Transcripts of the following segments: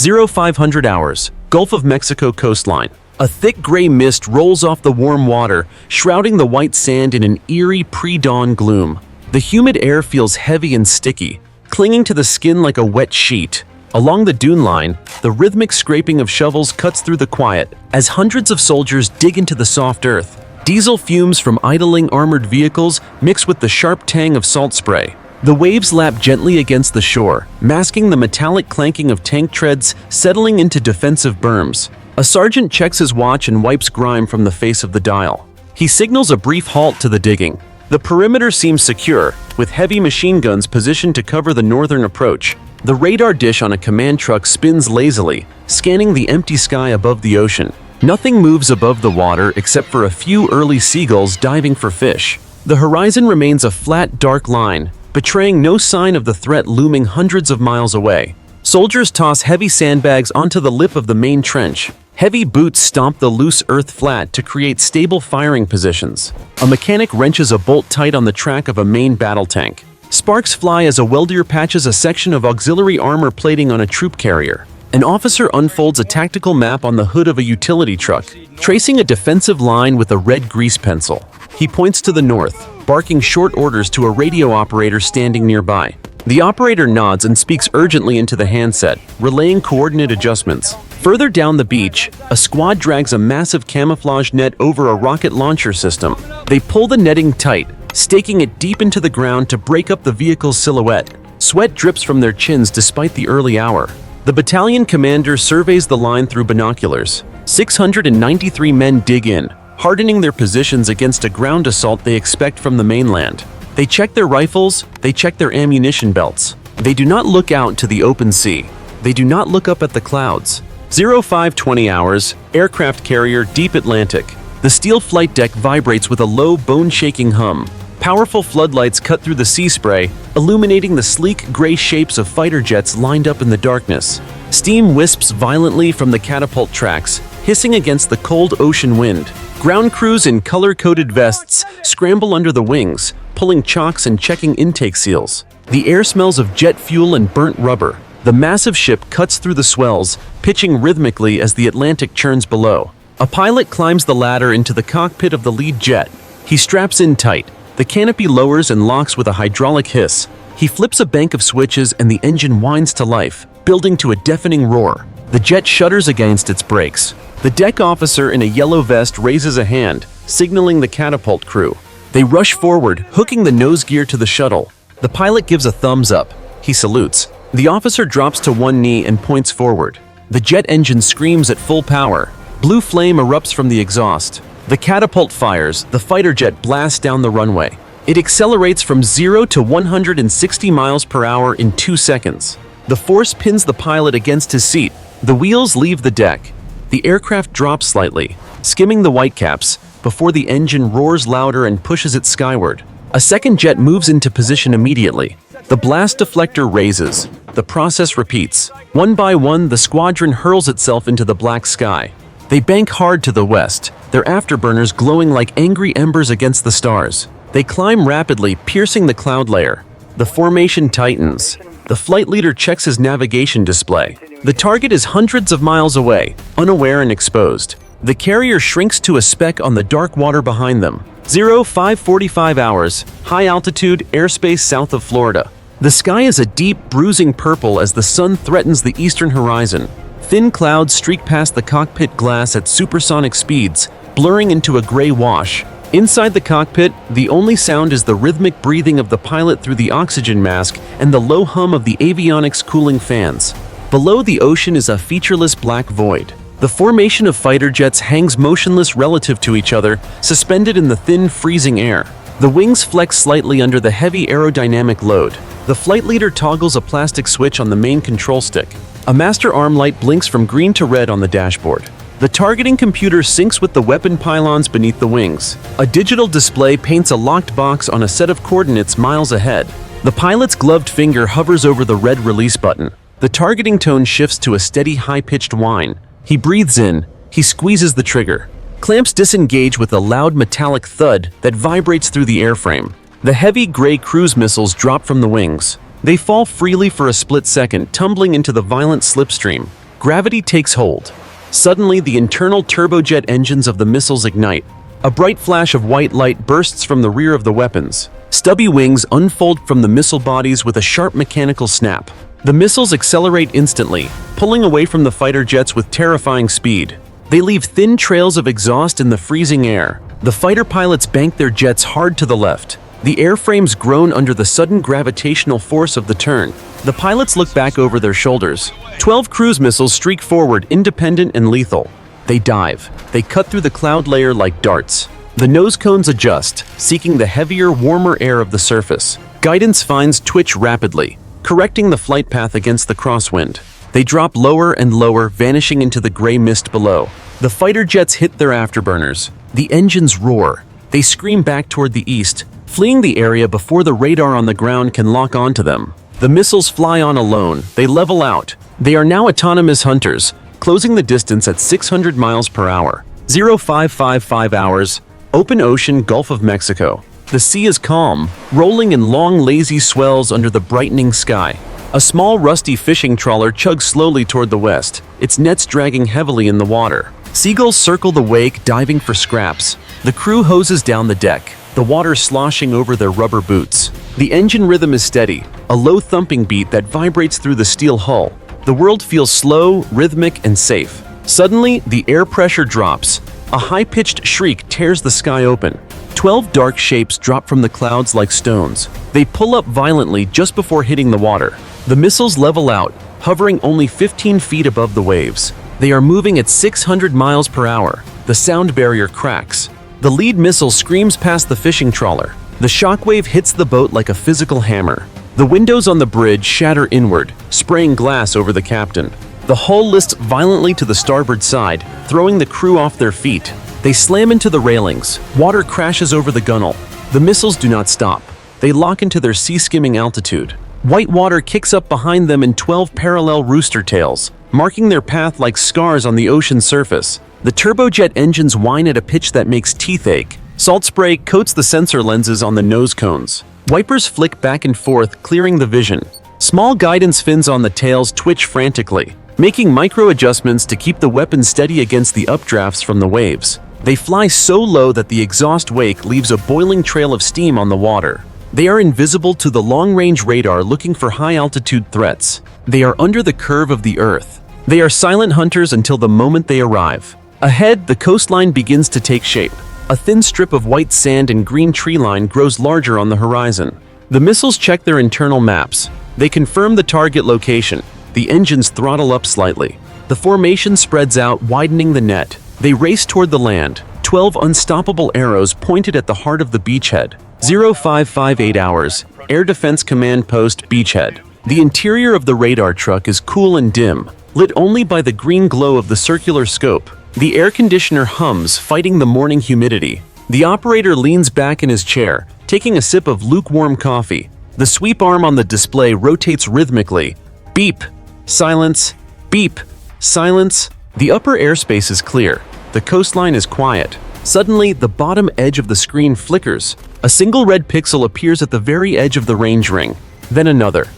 0500 hours, Gulf of Mexico coastline. A thick gray mist rolls off the warm water, shrouding the white sand in an eerie pre-dawn gloom. The humid air feels heavy and sticky, clinging to the skin like a wet sheet. Along the dune line, the rhythmic scraping of shovels cuts through the quiet as hundreds of soldiers dig into the soft earth. Diesel fumes from idling armored vehicles mix with the sharp tang of salt spray. The waves lap gently against the shore, masking the metallic clanking of tank treads settling into defensive berms. A sergeant checks his watch and wipes grime from the face of the dial. He signals a brief halt to the digging. The perimeter seems secure, with heavy machine guns positioned to cover the northern approach. The radar dish on a command truck spins lazily, scanning the empty sky above the ocean. Nothing moves above the water except for a few early seagulls diving for fish. The horizon remains a flat, dark line, betraying no sign of the threat looming hundreds of miles away. Soldiers toss heavy sandbags onto the lip of the main trench. Heavy boots stomp the loose earth flat to create stable firing positions. A mechanic wrenches a bolt tight on the track of a main battle tank. Sparks fly as a welder patches a section of auxiliary armor plating on a troop carrier. An officer unfolds a tactical map on the hood of a utility truck, tracing a defensive line with a red grease pencil. He points to the north, barking short orders to a radio operator standing nearby. The operator nods and speaks urgently into the handset, relaying coordinate adjustments. Further down the beach, a squad drags a massive camouflage net over a rocket launcher system. They pull the netting tight, staking it deep into the ground to break up the vehicle's silhouette. Sweat drips from their chins despite the early hour. The battalion commander surveys the line through binoculars. 693 men dig in, hardening their positions against a ground assault they expect from the mainland. They check their rifles, they check their ammunition belts. They do not look out to the open sea. They do not look up at the clouds. 0520 hours, aircraft carrier Deep Atlantic. The steel flight deck vibrates with a low, bone-shaking hum. Powerful floodlights cut through the sea spray, illuminating the sleek, gray shapes of fighter jets lined up in the darkness. Steam wisps violently from the catapult tracks, hissing against the cold ocean wind. Ground crews in color-coded vests scramble under the wings, pulling chocks and checking intake seals. The air smells of jet fuel and burnt rubber. The massive ship cuts through the swells, pitching rhythmically as the Atlantic churns below. A pilot climbs the ladder into the cockpit of the lead jet. He straps in tight. The canopy lowers and locks with a hydraulic hiss. He flips a bank of switches and the engine whines to life, building to a deafening roar. The jet shudders against its brakes. The deck officer in a yellow vest raises a hand, signaling the catapult crew. They rush forward, hooking the nose gear to the shuttle. The pilot gives a thumbs up. He salutes. The officer drops to one knee and points forward. The jet engine screams at full power. Blue flame erupts from the exhaust. The catapult fires. The fighter jet blasts down the runway. It accelerates from 0 to 160 miles per hour in 2 seconds. The force pins the pilot against his seat. The wheels leave the deck. The aircraft drops slightly, skimming the whitecaps, before the engine roars louder and pushes it skyward. A second jet moves into position immediately. The blast deflector raises. The process repeats. One by one, the squadron hurls itself into the black sky. They bank hard to the west, their afterburners glowing like angry embers against the stars. They climb rapidly, piercing the cloud layer. The formation tightens. The flight leader checks his navigation display. The target is hundreds of miles away, unaware and exposed. The carrier shrinks to a speck on the dark water behind them. 0545 hours, high altitude, airspace south of Florida. The sky is a deep, bruising purple as the sun threatens the eastern horizon. Thin clouds streak past the cockpit glass at supersonic speeds, blurring into a gray wash. Inside the cockpit, the only sound is the rhythmic breathing of the pilot through the oxygen mask and the low hum of the avionics cooling fans. Below the ocean is a featureless black void. The formation of fighter jets hangs motionless relative to each other, suspended in the thin, freezing air. The wings flex slightly under the heavy aerodynamic load. The flight leader toggles a plastic switch on the main control stick. A master arm light blinks from green to red on the dashboard. The targeting computer syncs with the weapon pylons beneath the wings. A digital display paints a locked box on a set of coordinates miles ahead. The pilot's gloved finger hovers over the red release button. The targeting tone shifts to a steady, high-pitched whine. He breathes in. He squeezes the trigger. Clamps disengage with a loud metallic thud that vibrates through the airframe. The heavy gray cruise missiles drop from the wings. They fall freely for a split second, tumbling into the violent slipstream. Gravity takes hold. Suddenly, the internal turbojet engines of the missiles ignite. A bright flash of white light bursts from the rear of the weapons. Stubby wings unfold from the missile bodies with a sharp mechanical snap. The missiles accelerate instantly, pulling away from the fighter jets with terrifying speed. They leave thin trails of exhaust in the freezing air. The fighter pilots bank their jets hard to the left. The airframes groan under the sudden gravitational force of the turn. The pilots look back over their shoulders. 12 cruise missiles streak forward, independent and lethal. They dive. They cut through the cloud layer like darts. The nose cones adjust, seeking the heavier, warmer air of the surface. Guidance finds twitch rapidly, correcting the flight path against the crosswind. They drop lower and lower, vanishing into the gray mist below. The fighter jets hit their afterburners. The engines roar. They scream back toward the east, fleeing the area before the radar on the ground can lock onto them. The missiles fly on alone. They level out. They are now autonomous hunters, closing the distance at 600 miles per hour. 0555 hours. Open ocean, Gulf of Mexico. The sea is calm, rolling in long, lazy swells under the brightening sky. A small, rusty fishing trawler chugs slowly toward the west, its nets dragging heavily in the water. Seagulls circle the wake, diving for scraps. The crew hoses down the deck, the water sloshing over their rubber boots. The engine rhythm is steady, a low thumping beat that vibrates through the steel hull. The world feels slow, rhythmic, and safe. Suddenly, the air pressure drops. A high-pitched shriek tears the sky open. 12 dark shapes drop from the clouds like stones. They pull up violently just before hitting the water. The missiles level out, hovering only 15 feet above the waves. They are moving at 600 miles per hour. The sound barrier cracks. The lead missile screams past the fishing trawler. The shockwave hits the boat like a physical hammer. The windows on the bridge shatter inward, spraying glass over the captain. The hull lists violently to the starboard side, throwing the crew off their feet. They slam into the railings. Water crashes over the gunwale. The missiles do not stop. They lock into their sea-skimming altitude. White water kicks up behind them in 12 parallel rooster tails, marking their path like scars on the ocean surface. The turbojet engines whine at a pitch that makes teeth ache. Salt spray coats the sensor lenses on the nose cones. Wipers flick back and forth, clearing the vision. Small guidance fins on the tails twitch frantically, making micro-adjustments to keep the weapon steady against the updrafts from the waves. They fly so low that the exhaust wake leaves a boiling trail of steam on the water. They are invisible to the long-range radar looking for high-altitude threats. They are under the curve of the Earth. They are silent hunters until the moment they arrive. Ahead, the coastline begins to take shape. A thin strip of white sand and green tree line grows larger on the horizon. The missiles check their internal maps. They confirm the target location. The engines throttle up slightly. The formation spreads out, widening the net. They race toward the land, 12 unstoppable arrows pointed at the heart of the beachhead. 0558 hours, Air Defense Command Post, Beachhead. The interior of the radar truck is cool and dim, lit only by the green glow of the circular scope. The air conditioner hums, fighting the morning humidity. The operator leans back in his chair, taking a sip of lukewarm coffee. The sweep arm on the display rotates rhythmically. Beep. Silence. Beep. Silence. The upper airspace is clear. The coastline is quiet. Suddenly, the bottom edge of the screen flickers. A single red pixel appears at the very edge of the range ring. Then another.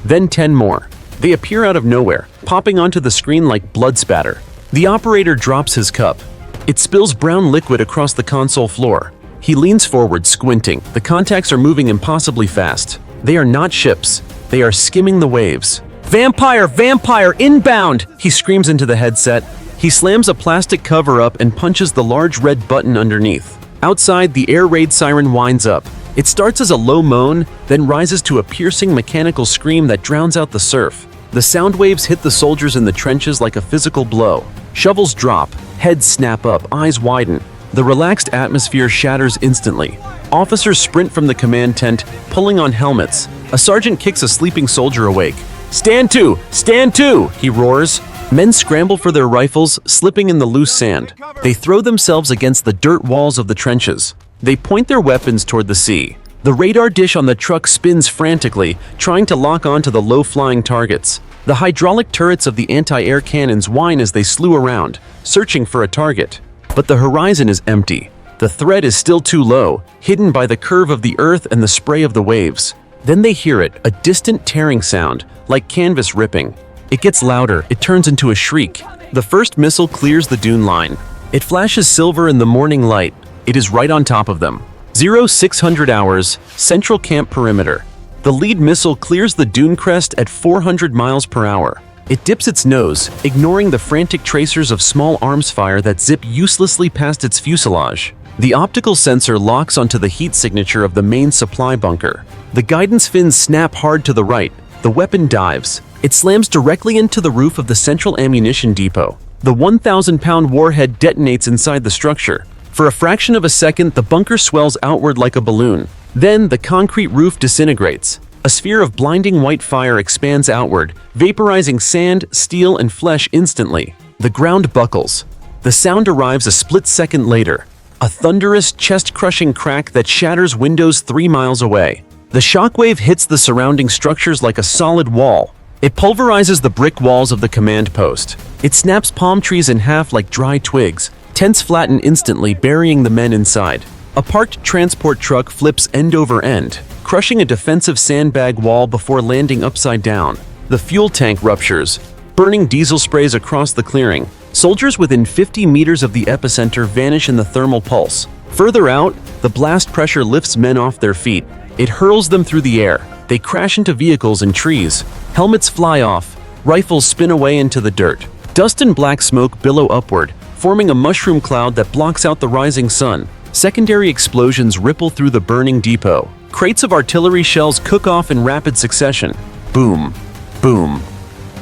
Then 10 more. They appear out of nowhere, popping onto the screen like blood spatter. The operator drops his cup. It spills brown liquid across the console floor. He leans forward, squinting. The contacts are moving impossibly fast. They are not ships. They are skimming the waves. "Vampire! Vampire! Inbound!" he screams into the headset. He slams a plastic cover up and punches the large red button underneath. Outside, the air raid siren winds up. It starts as a low moan, then rises to a piercing mechanical scream that drowns out the surf. The sound waves hit the soldiers in the trenches like a physical blow. Shovels drop, heads snap up, eyes widen. The relaxed atmosphere shatters instantly. Officers sprint from the command tent, pulling on helmets. A sergeant kicks a sleeping soldier awake. "Stand to! Stand to!" he roars. Men scramble for their rifles, slipping in the loose sand. They throw themselves against the dirt walls of the trenches. They point their weapons toward the sea. The radar dish on the truck spins frantically, trying to lock onto the low-flying targets. The hydraulic turrets of the anti-air cannons whine as they slew around, searching for a target. But the horizon is empty. The threat is still too low, hidden by the curve of the earth and the spray of the waves. Then they hear it, a distant tearing sound, like canvas ripping. It gets louder, it turns into a shriek. The first missile clears the dune line. It flashes silver in the morning light. It is right on top of them. 0600 hours, central camp perimeter. The lead missile clears the dune crest at 400 miles per hour. It dips its nose, ignoring the frantic tracers of small arms fire that zip uselessly past its fuselage. The optical sensor locks onto the heat signature of the main supply bunker. The guidance fins snap hard to the right. The weapon dives. It slams directly into the roof of the central ammunition depot. The 1,000-pound warhead detonates inside the structure. For a fraction of a second, the bunker swells outward like a balloon. Then, the concrete roof disintegrates. A sphere of blinding white fire expands outward, vaporizing sand, steel, and flesh instantly. The ground buckles. The sound arrives a split second later. A thunderous, chest-crushing crack that shatters windows 3 miles away. The shockwave hits the surrounding structures like a solid wall. It pulverizes the brick walls of the command post. It snaps palm trees in half like dry twigs. Tents flatten instantly, burying the men inside. A parked transport truck flips end over end, crushing a defensive sandbag wall before landing upside down. The fuel tank ruptures. Burning diesel sprays across the clearing. Soldiers within 50 meters of the epicenter vanish in the thermal pulse. Further out, the blast pressure lifts men off their feet. It hurls them through the air. They crash into vehicles and trees. Helmets fly off. Rifles spin away into the dirt. Dust and black smoke billow upward, forming a mushroom cloud that blocks out the rising sun. Secondary explosions ripple through the burning depot. Crates of artillery shells cook off in rapid succession. Boom, boom,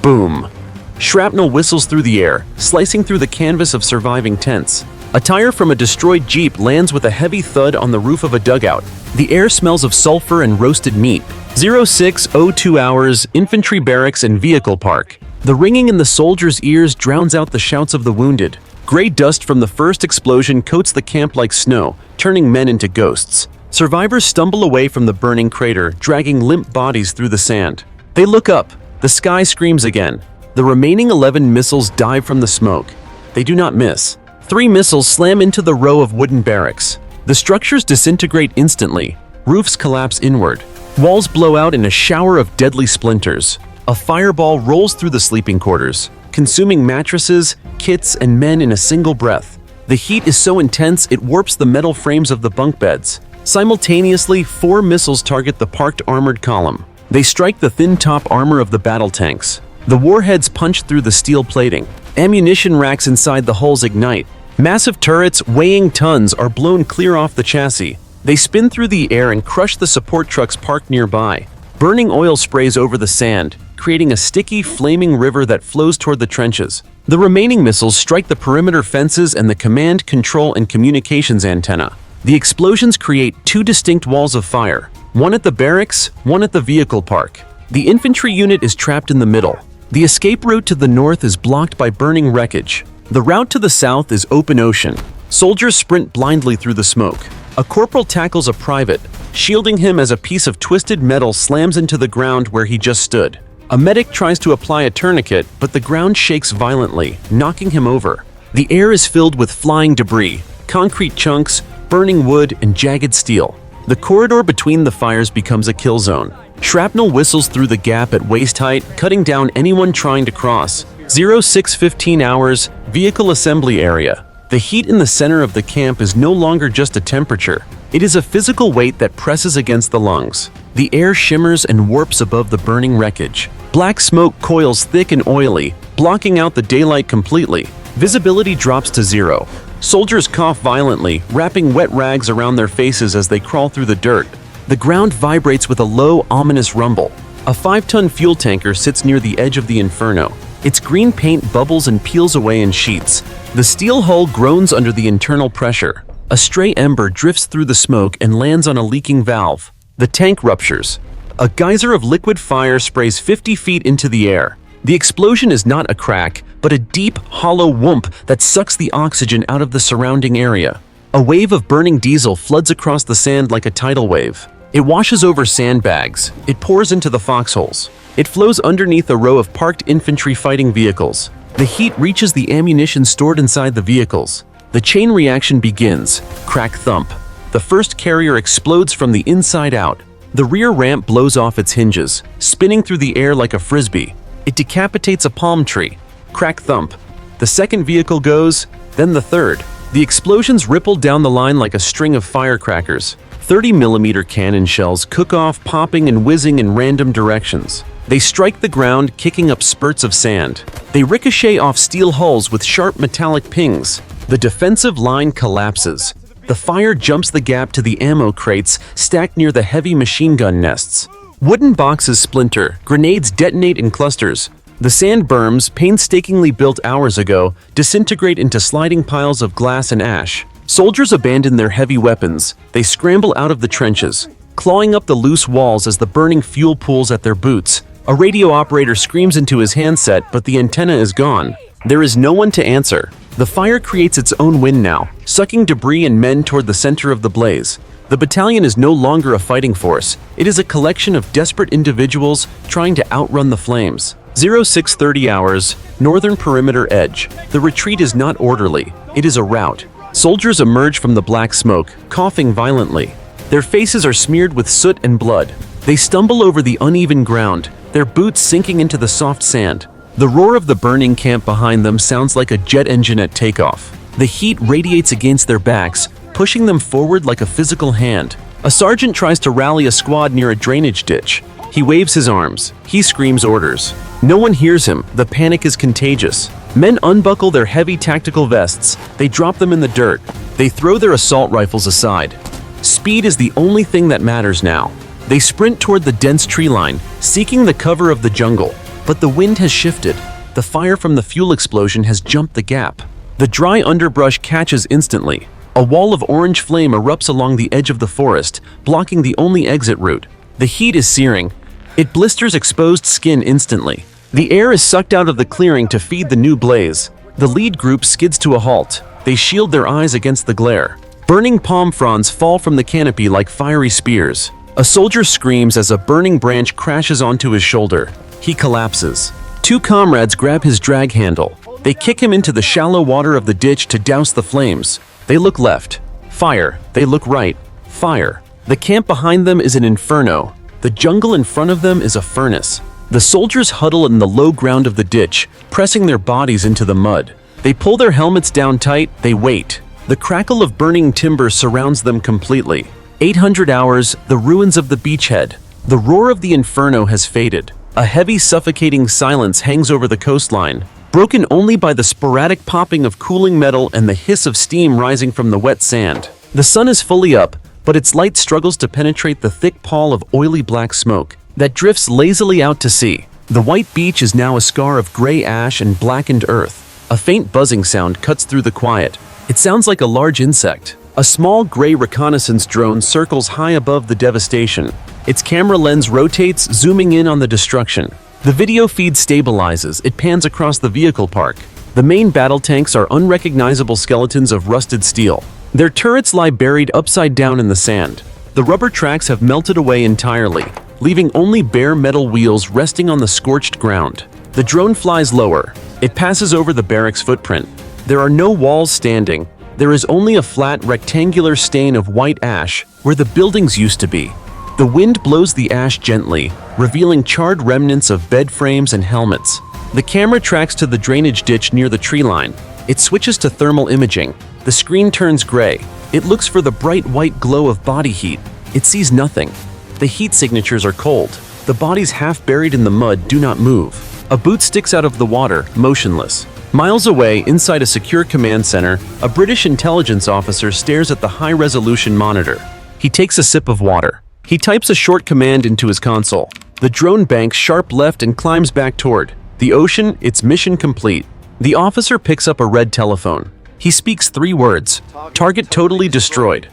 boom. Shrapnel whistles through the air, slicing through the canvas of surviving tents. A tire from a destroyed Jeep lands with a heavy thud on the roof of a dugout. The air smells of sulfur and roasted meat. 0602 hours, infantry barracks and vehicle park. The ringing in the soldiers' ears drowns out the shouts of the wounded. Gray dust from the first explosion coats the camp like snow, turning men into ghosts. Survivors stumble away from the burning crater, dragging limp bodies through the sand. They look up. The sky screams again. The remaining 11 missiles dive from the smoke. They do not miss. 3 missiles slam into the row of wooden barracks. The structures disintegrate instantly. Roofs collapse inward. Walls blow out in a shower of deadly splinters. A fireball rolls through the sleeping quarters, consuming mattresses, kits, and men in a single breath. The heat is so intense it warps the metal frames of the bunk beds. Simultaneously, 4 missiles target the parked armored column. They strike the thin-top armor of the battle tanks. The warheads punch through the steel plating. Ammunition racks inside the hulls ignite. Massive turrets weighing tons are blown clear off the chassis. They spin through the air and crush the support trucks parked nearby. Burning oil sprays over the sand, creating a sticky, flaming river that flows toward the trenches. The remaining missiles strike the perimeter fences and the command, control, and communications antenna. The explosions create 2 distinct walls of fire, one at the barracks, one at the vehicle park. The infantry unit is trapped in the middle. The escape route to the north is blocked by burning wreckage. The route to the south is open ocean. Soldiers sprint blindly through the smoke. A corporal tackles a private, shielding him as a piece of twisted metal slams into the ground where he just stood. A medic tries to apply a tourniquet, but the ground shakes violently, knocking him over. The air is filled with flying debris, concrete chunks, burning wood, and jagged steel. The corridor between the fires becomes a kill zone. Shrapnel whistles through the gap at waist height, cutting down anyone trying to cross. 0615 hours, vehicle assembly area. The heat in the center of the camp is no longer just a temperature. It is a physical weight that presses against the lungs. The air shimmers and warps above the burning wreckage. Black smoke coils thick and oily, blocking out the daylight completely. Visibility drops to 0. Soldiers cough violently, wrapping wet rags around their faces as they crawl through the dirt. The ground vibrates with a low, ominous rumble. A 5-ton fuel tanker sits near the edge of the inferno. Its green paint bubbles and peels away in sheets. The steel hull groans under the internal pressure. A stray ember drifts through the smoke and lands on a leaking valve. The tank ruptures. A geyser of liquid fire sprays 50 feet into the air. The explosion is not a crack, but a deep, hollow whoomp that sucks the oxygen out of the surrounding area. A wave of burning diesel floods across the sand like a tidal wave. It washes over sandbags. It pours into the foxholes. It flows underneath a row of parked infantry fighting vehicles. The heat reaches the ammunition stored inside the vehicles. The chain reaction begins. Crack thump. The first carrier explodes from the inside out. The rear ramp blows off its hinges, spinning through the air like a frisbee. It decapitates a palm tree. Crack thump. The second vehicle goes, then the third. The explosions ripple down the line like a string of firecrackers. 30mm cannon shells cook off, popping and whizzing in random directions. They strike the ground, kicking up spurts of sand. They ricochet off steel hulls with sharp metallic pings. The defensive line collapses. The fire jumps the gap to the ammo crates stacked near the heavy machine gun nests. Wooden boxes splinter, grenades detonate in clusters. The sand berms, painstakingly built hours ago, disintegrate into sliding piles of glass and ash. Soldiers abandon their heavy weapons. They scramble out of the trenches, clawing up the loose walls as the burning fuel pools at their boots. A radio operator screams into his handset, but the antenna is gone. There is no one to answer. The fire creates its own wind now, sucking debris and men toward the center of the blaze. The battalion is no longer a fighting force. It is a collection of desperate individuals trying to outrun the flames. 0630 hours, northern perimeter edge. The retreat is not orderly. It is a rout. Soldiers emerge from the black smoke, coughing violently. Their faces are smeared with soot and blood. They stumble over the uneven ground, their boots sinking into the soft sand. The roar of the burning camp behind them sounds like a jet engine at takeoff. The heat radiates against their backs, pushing them forward like a physical hand. A sergeant tries to rally a squad near a drainage ditch. He waves his arms. He screams orders. No one hears him. The panic is contagious. Men unbuckle their heavy tactical vests. They drop them in the dirt. They throw their assault rifles aside. Speed is the only thing that matters now. They sprint toward the dense tree line, seeking the cover of the jungle. But the wind has shifted. The fire from the fuel explosion has jumped the gap. The dry underbrush catches instantly. A wall of orange flame erupts along the edge of the forest, blocking the only exit route. The heat is searing. It blisters exposed skin instantly. The air is sucked out of the clearing to feed the new blaze. The lead group skids to a halt. They shield their eyes against the glare. Burning palm fronds fall from the canopy like fiery spears. A soldier screams as a burning branch crashes onto his shoulder. He collapses. Two comrades grab his drag handle. They kick him into the shallow water of the ditch to douse the flames. They look left. Fire. They look right. Fire. The camp behind them is an inferno. The jungle in front of them is a furnace. The soldiers huddle in the low ground of the ditch, pressing their bodies into the mud. They pull their helmets down tight. They wait. The crackle of burning timber surrounds them completely. 800 hours, the ruins of the beachhead. The roar of the inferno has faded. A heavy, suffocating silence hangs over the coastline, broken only by the sporadic popping of cooling metal and the hiss of steam rising from the wet sand. The sun is fully up, but its light struggles to penetrate the thick pall of oily black smoke that drifts lazily out to sea. The white beach is now a scar of gray ash and blackened earth. A faint buzzing sound cuts through the quiet. It sounds like a large insect. A small gray reconnaissance drone circles high above the devastation. Its camera lens rotates, zooming in on the destruction. The video feed stabilizes. It pans across the vehicle park. The main battle tanks are unrecognizable skeletons of rusted steel. Their turrets lie buried upside down in the sand. The rubber tracks have melted away entirely, leaving only bare metal wheels resting on the scorched ground. The drone flies lower. It passes over the barracks footprint. There are no walls standing. There is only a flat, rectangular stain of white ash where the buildings used to be. The wind blows the ash gently, revealing charred remnants of bed frames and helmets. The camera tracks to the drainage ditch near the tree line. It switches to thermal imaging. The screen turns gray. It looks for the bright white glow of body heat. It sees nothing. The heat signatures are cold. The bodies half buried in the mud do not move. A boot sticks out of the water, motionless. Miles away, inside a secure command center, a British intelligence officer stares at the high-resolution monitor. He takes a sip of water. He types a short command into his console. The drone banks sharp left and climbs back toward the ocean. Its mission complete. The officer picks up a red telephone. He speaks 3 words. Target totally destroyed.